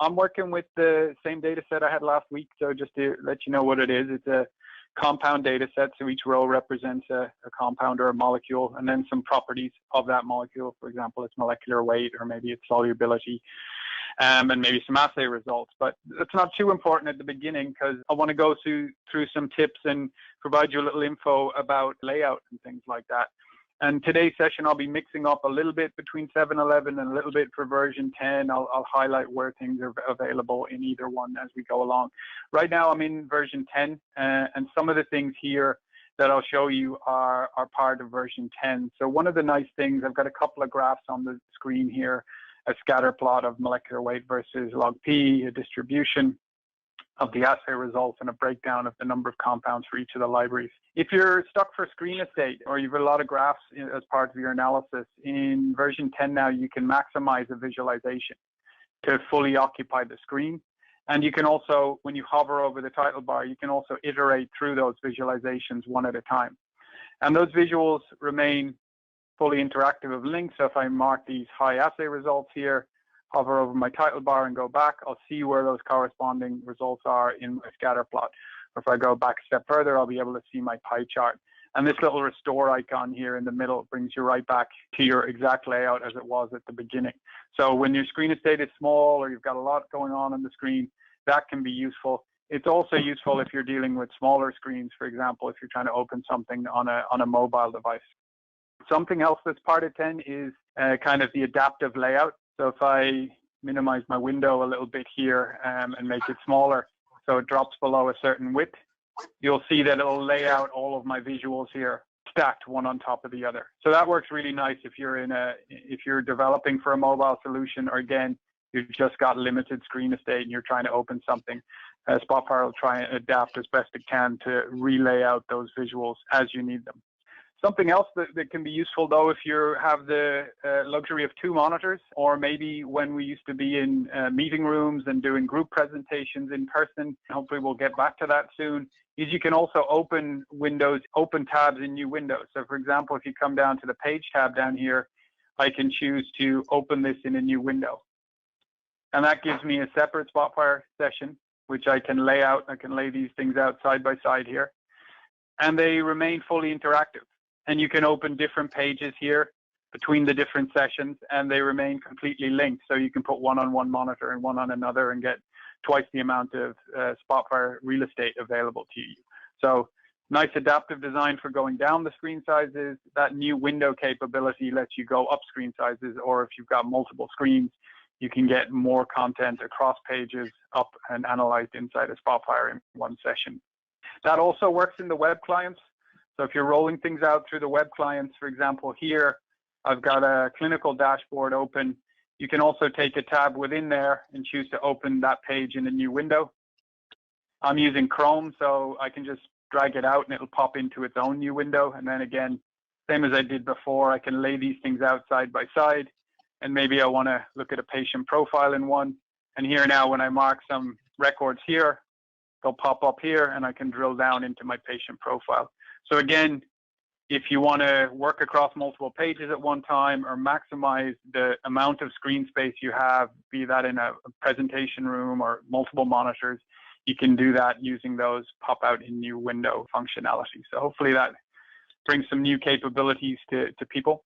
I'm working with the same data set I had last week. So just to let you know what it is, it's a compound data set. So each row represents a compound or a molecule, and then some properties of that molecule. For example, its molecular weight, or maybe its solubility, and maybe some assay results. But it's not too important at the beginning, because I want to go through some tips and provide you a little info about layout and things like that. And today's session, I'll be mixing up a little bit between 7.11 and a little bit for version 10. I'll highlight where things are available in either one as we go along. Right now, I'm in version 10, and some of the things here that I'll show you are part of version 10. So one of the nice things, I've got a couple of graphs on the screen here, a scatter plot of molecular weight versus log P, a distribution of the assay results, and a breakdown of the number of compounds for each of the libraries. If you're stuck for screen estate, or you've got a lot of graphs as part of your analysis, in version 10 now you can maximize a visualization to fully occupy the screen. And you can also, when you hover over the title bar, you can also iterate through those visualizations one at a time. And those visuals remain fully interactive of links. So if I mark these high assay results here, hover over my title bar and go back, I'll see where those corresponding results are in my scatter plot. Or if I go back a step further, I'll be able to see my pie chart. And this little restore icon here in the middle brings you right back to your exact layout as it was at the beginning. So when your screen estate is small, or you've got a lot going on the screen, that can be useful. It's also useful if you're dealing with smaller screens, for example, if you're trying to open something on a mobile device. Something else that's part of 10 is kind of the adaptive layout. So if I minimize my window a little bit here and make it smaller, so it drops below a certain width, you'll see that it'll lay out all of my visuals here stacked one on top of the other. So that works really nice if you're developing for a mobile solution, or again, you've just got limited screen estate and you're trying to open something. Spotfire will try and adapt as best it can to relay out those visuals as you need them. Something else that can be useful, though, if you have the luxury of 2 monitors, or maybe when we used to be in meeting rooms and doing group presentations in person, hopefully we'll get back to that soon, is you can also open tabs in new windows. So for example, if you come down to the page tab down here, I can choose to open this in a new window. And that gives me a separate Spotfire session, which I can lay out. I can lay these things out side by side here, and they remain fully interactive. And you can open different pages here between the different sessions, and they remain completely linked. So you can put one on one monitor and one on another and get twice the amount of Spotfire real estate available to you. So nice adaptive design for going down the screen sizes. That new window capability lets you go up screen sizes, or if you've got multiple screens, you can get more content across pages up and analyzed inside of Spotfire in one session. That also works in the web clients. So if you're rolling things out through the web clients, for example, here, I've got a clinical dashboard open. You can also take a tab within there and choose to open that page in a new window. I'm using Chrome, so I can just drag it out and it'll pop into its own new window. And then again, same as I did before, I can lay these things out side by side. And maybe I want to look at a patient profile in one. And here now, when I mark some records here, they'll pop up here and I can drill down into my patient profile. So again, if you want to work across multiple pages at one time, or maximize the amount of screen space you have, be that in a presentation room or multiple monitors, you can do that using those pop out in new window functionality. So hopefully that brings some new capabilities to people.